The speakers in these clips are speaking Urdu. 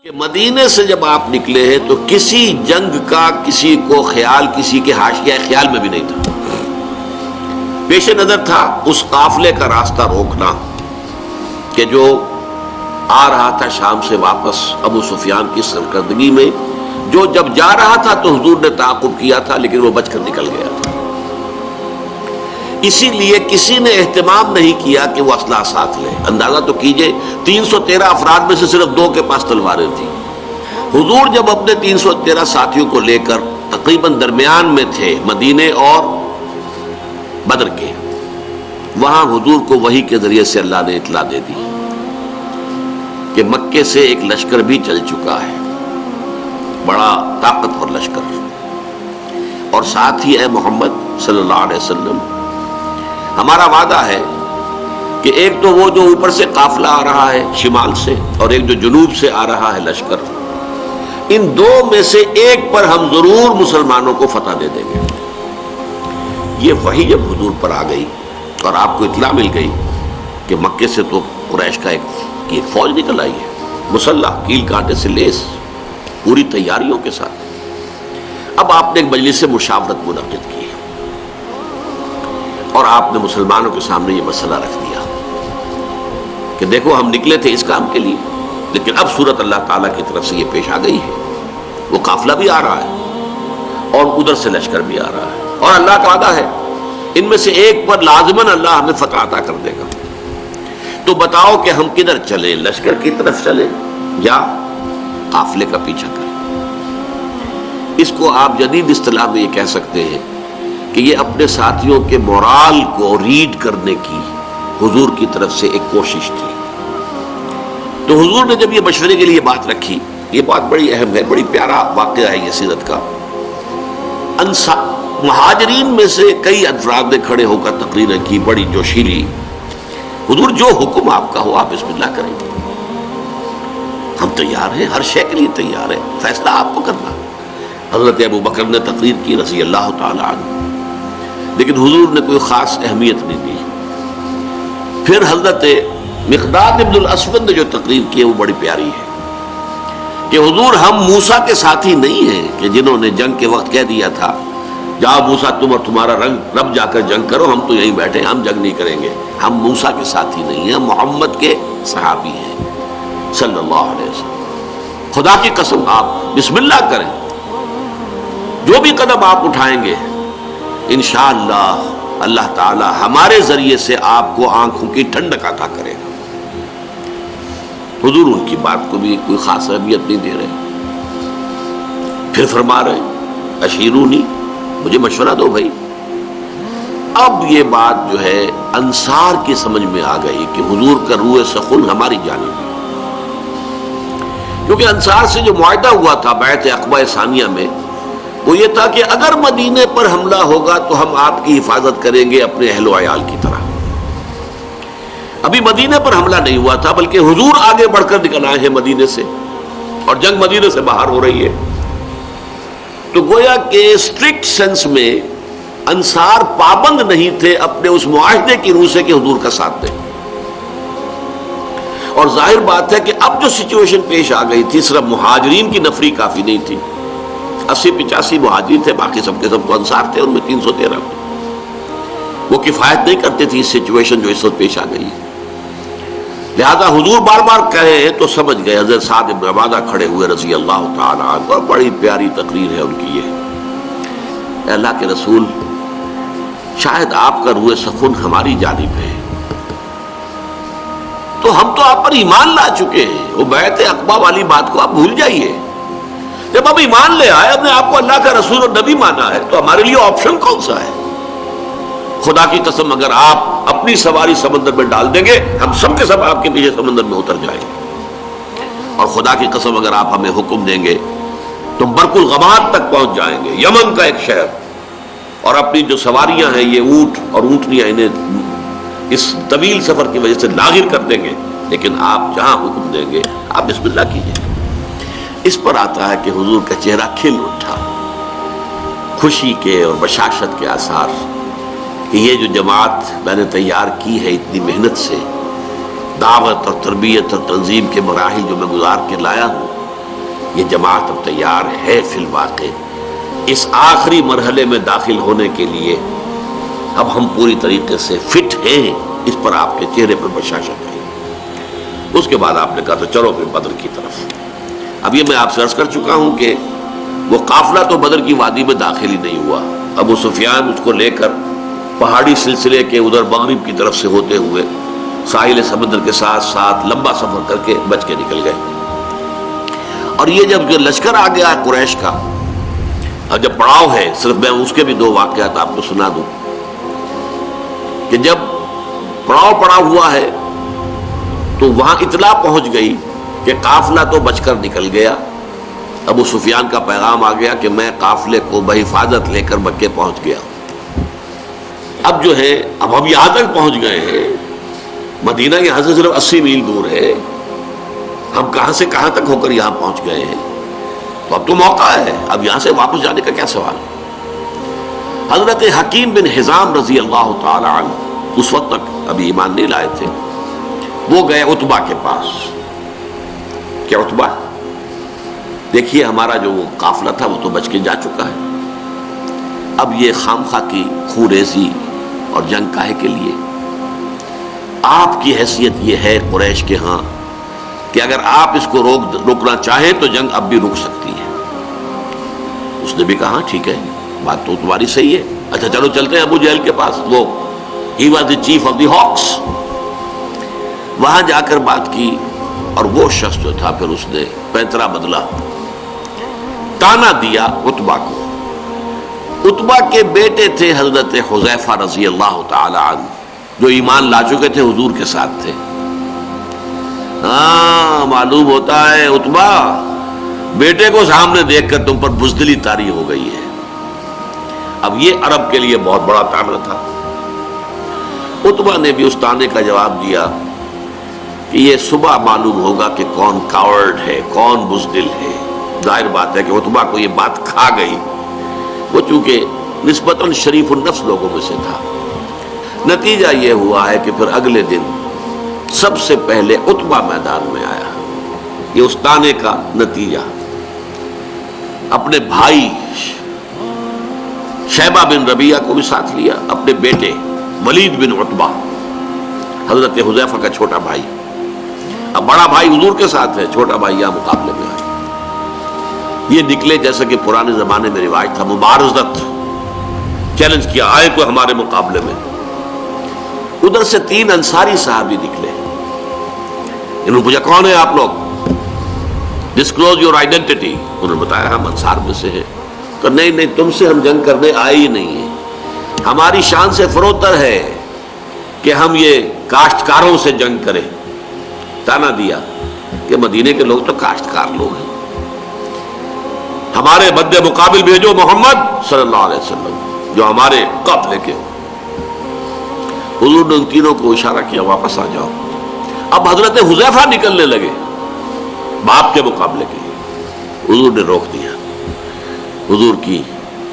کہ مدینے سے جب آپ نکلے ہیں تو کسی جنگ کا کسی کو خیال، کسی کے حاشیہ خیال میں بھی نہیں تھا. پیش نظر تھا اس قافلے کا راستہ روکنا کہ جو آ رہا تھا شام سے واپس ابو سفیان کی سرکردگی میں، جو جب جا رہا تھا تو حضور نے تعاقب کیا تھا لیکن وہ بچ کر نکل گیا تھا. اسی لیے کسی نے اہتمام نہیں کیا کہ وہ اسلحہ ساتھ لے. اندازہ تو کیجئے 313 افراد میں سے صرف 2 کے پاس تلواریں تھیں. حضور جب اپنے 313 ساتھیوں کو لے کر تقریباً درمیان میں تھے مدینے اور بدر کے، وہاں حضور کو وحی کے ذریعے سے اللہ نے اطلاع دے دی کہ مکے سے ایک لشکر بھی چل چکا ہے، بڑا طاقتور لشکر، اور ساتھ ہی اے محمد صلی اللہ علیہ وسلم ہمارا وعدہ ہے کہ ایک تو وہ جو اوپر سے قافلہ آ رہا ہے شمال سے، اور ایک جو جنوب سے آ رہا ہے لشکر، ان 2 میں سے ایک پر ہم ضرور مسلمانوں کو فتح دے دیں گے. یہ وحی جب حضور پر آ گئی اور آپ کو اطلاع مل گئی کہ مکے سے تو قریش کا ایک فوج نکل آئی ہے، مسلح، کیل کانٹے سے لیس، پوری تیاریوں کے ساتھ. اب آپ نے ایک مجلس سے مشاورت منعقد کی اور آپ نے مسلمانوں کے سامنے یہ مسئلہ رکھ دیا کہ دیکھو ہم نکلے تھے اس کام کے لیے، لیکن اب صورت اللہ تعالیٰ کی طرف سے یہ پیش آ گئی ہے، وہ قافلہ بھی آ رہا ہے اور ادھر سے لشکر بھی آ رہا ہے، اور اللہ کا وعدہ ہے ان میں سے ایک پر لازماً اللہ ہمیں فتح عطا کر دے گا. تو بتاؤ کہ ہم کدھر چلیں، لشکر کی طرف چلیں یا قافلے کا پیچھا کریں؟ اس کو آپ جدید اصطلاح میں یہ کہہ سکتے ہیں کہ یہ اپنے ساتھیوں کے مورال کو ریڈ کرنے کی حضور کی طرف سے ایک کوشش تھی. تو حضور نے جب یہ مشورے کے لیے بات رکھی، یہ بات بڑی اہم ہے، بڑی پیارا واقعہ ہے یہ سیرت کا. مہاجرین میں سے کئی افراد نے کھڑے ہو کر تقریریں کی بڑی جوشیلی. حضور جو حکم آپ کا ہو آپ بسم اللہ کریں، ہم تیار ہیں، ہر شے کے لیے تیار ہیں، فیصلہ آپ کو کرنا. حضرت ابو بکر نے تقریر کی رضی اللہ تعالی عنہ، لیکن حضور نے کوئی خاص اہمیت نہیں دی. پھر حضرت مقداد ابن الاسود نے جو تقریر کی ہے وہ بڑی پیاری ہے کہ حضور ہم موسیٰ کے ساتھی نہیں ہیں کہ جنہوں نے جنگ کے وقت کہہ دیا تھا جاؤ موسیٰ تم اور تمہارا رب جا کر جنگ کرو، ہم تو یہیں بیٹھے، ہم جنگ نہیں کریں گے. ہم موسیٰ کے ساتھی نہیں ہیں، محمد کے صحابی ہیں صلی اللہ علیہ وسلم. خدا کی قسم آپ بسم اللہ کریں، جو بھی قدم آپ اٹھائیں گے انشاءاللہ اللہ تعالی ہمارے ذریعے سے آپ کو آنکھوں کی ٹھنڈک عطا کرے گا. حضور ان کی بات کو بھی کوئی خاص اہمیت نہیں دے رہے. پھر فرما رہے اشیرونی، مجھے مشورہ دو بھائی. اب یہ بات جو ہے انصار کی سمجھ میں آ گئی کہ حضور کا روح سخن ہماری جانب ہے، کیونکہ انصار سے جو معاہدہ ہوا تھا بیعت عقبہ ثانیہ میں وہ یہ تھا کہ اگر مدینے پر حملہ ہوگا تو ہم آپ کی حفاظت کریں گے اپنے اہل و عیال کی طرح. ابھی مدینے پر حملہ نہیں ہوا تھا بلکہ حضور آگے بڑھ کر نکل آئے ہیں مدینے سے، اور جنگ مدینے سے باہر ہو رہی ہے. تو گویا کہ اسٹرکٹ سینس میں انصار پابند نہیں تھے اپنے اس معاہدے کی روح سے کہ حضور کا ساتھ دیں. اور ظاہر بات ہے کہ اب جو سچویشن پیش آ گئی تھی، صرف مہاجرین کی نفری کافی نہیں تھی. 80-85 مہاجرین تھے، باقی سب کے سب تو انصار تھے، ان میں 313 وہ کفایت نہیں کرتے تھے اس سچویشن جو اس وقت پیش آ گئی. لہذا حضور بار بار کہے تو سمجھ گئے. حضرت سعد بن عبادہ کھڑے ہوئے رضی اللہ تعالی عنہ، اور بڑی پیاری تقریر ہے ان کی یہ. اے اللہ کے رسول، شاید آپ کا روح سخن ہماری جانب ہے، تو ہم تو آپ پر ایمان لا چکے ہیں. وہ بیعت عقبہ والی بات کو آپ بھول جائیے. جب ہم ایمان لے آئے، اپنے آپ کو اللہ کا رسول اور نبی مانا ہے، تو ہمارے لیے آپشن کون سا ہے؟ خدا کی قسم اگر آپ اپنی سواری سمندر میں ڈال دیں گے، ہم سب کے سب آپ کے پیچھے سمندر میں اتر جائیں گے. اور خدا کی قسم اگر آپ ہمیں حکم دیں گے تو برق الغماد تک پہنچ جائیں گے، یمن کا ایک شہر، اور اپنی جو سواریاں ہیں یہ اونٹ اور اونٹنیاں انہیں اس طویل سفر کی وجہ سے لاغر کر دیں گے، لیکن آپ جہاں حکم دیں گے آپ بسم اللہ کیجیے. اس پر آتا ہے کہ حضور کا چہرہ کھل اٹھا، خوشی کے اور بشاشت کے آثار کہ یہ جو جماعت میں نے تیار کی ہے اتنی محنت سے، دعوت اور تربیت اور تنظیم کے مراحل جو میں گزار کے لایا ہوں، یہ جماعت اب تیار ہے فی الواقع اس آخری مرحلے میں داخل ہونے کے لیے، اب ہم پوری طریقے سے فٹ ہیں، اس پر آپ کے چہرے پر بشاشت ہے۔ اس کے بعد آپ نے کہا تو چلو پھر بدر کی طرف۔ اب یہ میں آپ سے عرض کر چکا ہوں کہ وہ قافلہ تو بدر کی وادی میں داخل ہی نہیں ہوا، ابو سفیان اس کو لے کر پہاڑی سلسلے کے ادھر مغرب کی طرف سے ہوتے ہوئے ساحل سمندر کے ساتھ ساتھ لمبا سفر کر کے بچ کے نکل گئے۔ اور یہ جب جو لشکر آ گیا قریش کا، اور جب پڑاؤ ہے، صرف میں اس کے بھی دو واقعات آپ کو سنا دوں کہ جب پڑاؤ پڑا ہوا ہے تو وہاں اطلاع پہنچ گئی کہ قافلہ تو بچ کر نکل گیا۔ ابو سفیان کا پیغام آ گیا کہ میں قافلے کو بحفاظت لے کر مکے پہنچ گیا۔ اب جو ہے اب ہم یہاں تک پہنچ گئے ہیں، مدینہ یہاں سے صرف 80 میل دور ہے، ہم کہاں سے کہاں تک ہو کر یہاں پہنچ گئے ہیں، تو اب تو موقع ہے، اب یہاں سے واپس جانے کا کیا سوال۔ حضرت حکیم بن حزام رضی اللہ تعالی عنہ اس وقت تک ابھی ایمان نہیں لائے تھے، وہ گئے عتبہ کے پاس کہ عتبہ دیکھیے ہمارا جو وہ قافلہ تھا وہ تو بچ کے جا چکا ہے، اب یہ خامخواہ کی خوریزی اور جنگ کاہے کے لیے؟ آپ کی حیثیت یہ ہے قریش کے ہاں کہ اگر آپ اس کو روکنا چاہیں تو جنگ اب بھی رک سکتی ہے۔ اس نے بھی کہا ٹھیک ہے، بات تو تمہاری صحیح ہے، اچھا چلو چلتے ہیں ابو جہل کے پاس، وہ he was the chief of the ہاکس۔ وہاں جا کر بات کی اور وہ شخص جو تھا پھر اس نے پینترا بدلا، تانا دیا عتبہ کو۔ عتبہ کے بیٹے تھے حضرت حذیفہ رضی اللہ تعالی عنہ، جو ایمان لا چکے تھے، حضور کے ساتھ تھے۔ ہاں معلوم ہوتا ہے عتبہ بیٹے کو سامنے دیکھ کر تم پر بزدلی طاری ہو گئی ہے۔ اب یہ عرب کے لیے بہت بڑا طعنہ تھا۔ عتبہ نے بھی اس طعنے کا جواب دیا کہ یہ صبح معلوم ہوگا کہ کون کاورڈ ہے، کون بزدل ہے۔ ظاہر بات ہے کہ عتبہ کو یہ بات کھا گئی، وہ چونکہ نسبتاً شریف النفس لوگوں میں سے تھا۔ نتیجہ یہ ہوا ہے کہ پھر اگلے دن سب سے پہلے عتبہ میدان میں آیا۔ یہ اس طعنے کا نتیجہ، اپنے بھائی شیبہ بن ربیعہ کو بھی ساتھ لیا، اپنے بیٹے ولید بن عتبہ حضرت حذیفہ کا چھوٹا بھائی، اب بڑا بھائی حضور کے ساتھ ہے، چھوٹا بھائی یہاں مقابلے میں آیا۔ یہ نکلے جیسا کہ پرانے زمانے میں رواج تھا، مبارزت، چیلنج کیا، آئے کوئی ہمارے مقابلے میں۔ ادھر سے 3 انصاری صحابی نکلے، انہوں نے پوچھا کون ہے آپ لوگ، ڈسکلوز یور آئیڈینٹی۔ انہوں نے بتایا ہم انصار میں سے ہیں۔ کہ نہیں تم سے ہم جنگ کرنے آئے ہی نہیں ہیں، ہماری شان سے فروتر ہے کہ ہم یہ کاشتکاروں سے جنگ کریں۔ تانا دیا کہ مدینے کے لوگ تو کاشتکار لوگ ہیں، ہمارے مد مقابل بھیجو محمد صلی اللہ علیہ وسلم جو ہمارے قافلے کے ہو۔ حضور نے ان تینوں کو اشارہ کیا واپس آ جاؤ۔ اب حضرت حذیفہ نکلنے لگے باپ کے مقابلے کے لیے، حضور نے روک دیا۔ حضور کی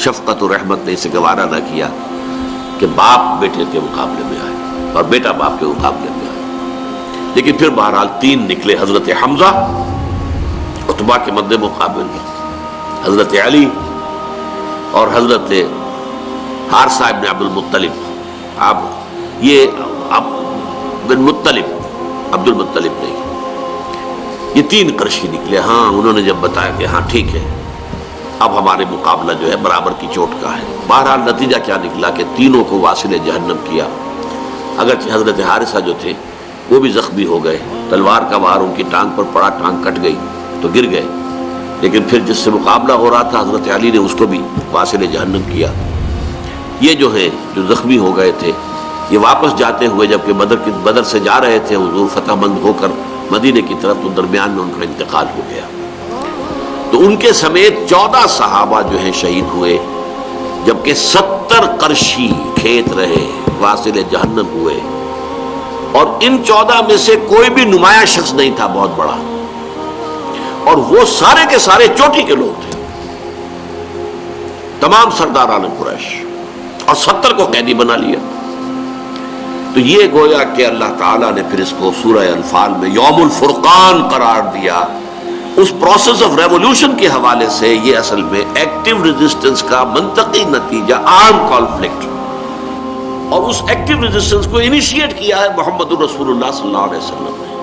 شفقت و رحمت نے اسے گوارا نہ کیا کہ باپ بیٹے کے مقابلے میں آئے اور بیٹا باپ کے مقابلے میں آئے۔ لیکن پھر بہرحال 3 نکلے، حضرت حمزہ عتبہ کے مد مقابل میں، حضرت علی اور حضرت حارثہ ابن عبد المطلب۔ اب یہ بن مطلب، عبد المطلب نہیں، یہ 3 قرشی نکلے۔ ہاں انہوں نے جب بتایا کہ ہاں ٹھیک ہے اب ہمارے مقابلہ جو ہے برابر کی چوٹ کا ہے۔ بہرحال نتیجہ کیا نکلا کہ تینوں کو واصل جہنم کیا۔ اگرچہ حضرت حارثہ جو تھے وہ بھی زخمی ہو گئے، تلوار کا وار ان کی ٹانگ پر پڑا، ٹانگ کٹ گئی تو گر گئے، لیکن پھر جس سے مقابلہ ہو رہا تھا حضرت علی نے اس کو بھی واصل جہنم کیا۔ یہ جو ہے جو زخمی ہو گئے تھے، یہ واپس جاتے ہوئے جبکہ بدر سے جا رہے تھے حضور فتح مند ہو کر مدینے کی طرف، تو درمیان میں ان کا انتقال ہو گیا۔ تو ان کے سمیت 14 صحابہ جو ہیں شہید ہوئے، جبکہ 70 قرشی کھیت رہے، واصل جہنم ہوئے۔ اور ان 14 میں سے کوئی بھی نمایاں شخص نہیں تھا بہت بڑا، اور وہ سارے کے سارے چوٹی کے لوگ تھے، تمام سرداران قریش، اور 70 کو قیدی بنا لیا۔ تو یہ گویا کہ اللہ تعالیٰ نے پھر اس کو سورہ انفال میں یوم الفرقان قرار دیا، اس پروسیس آف ریولوشن کے حوالے سے یہ اصل میں ایکٹیو ریزسٹنس کا منطقی نتیجہ آرم کانفلکٹ، اور اس ایکٹیو ریزسٹنس کو انیشیٹ کیا ہے محمد رسول اللہ صلی اللہ علیہ وسلم نے.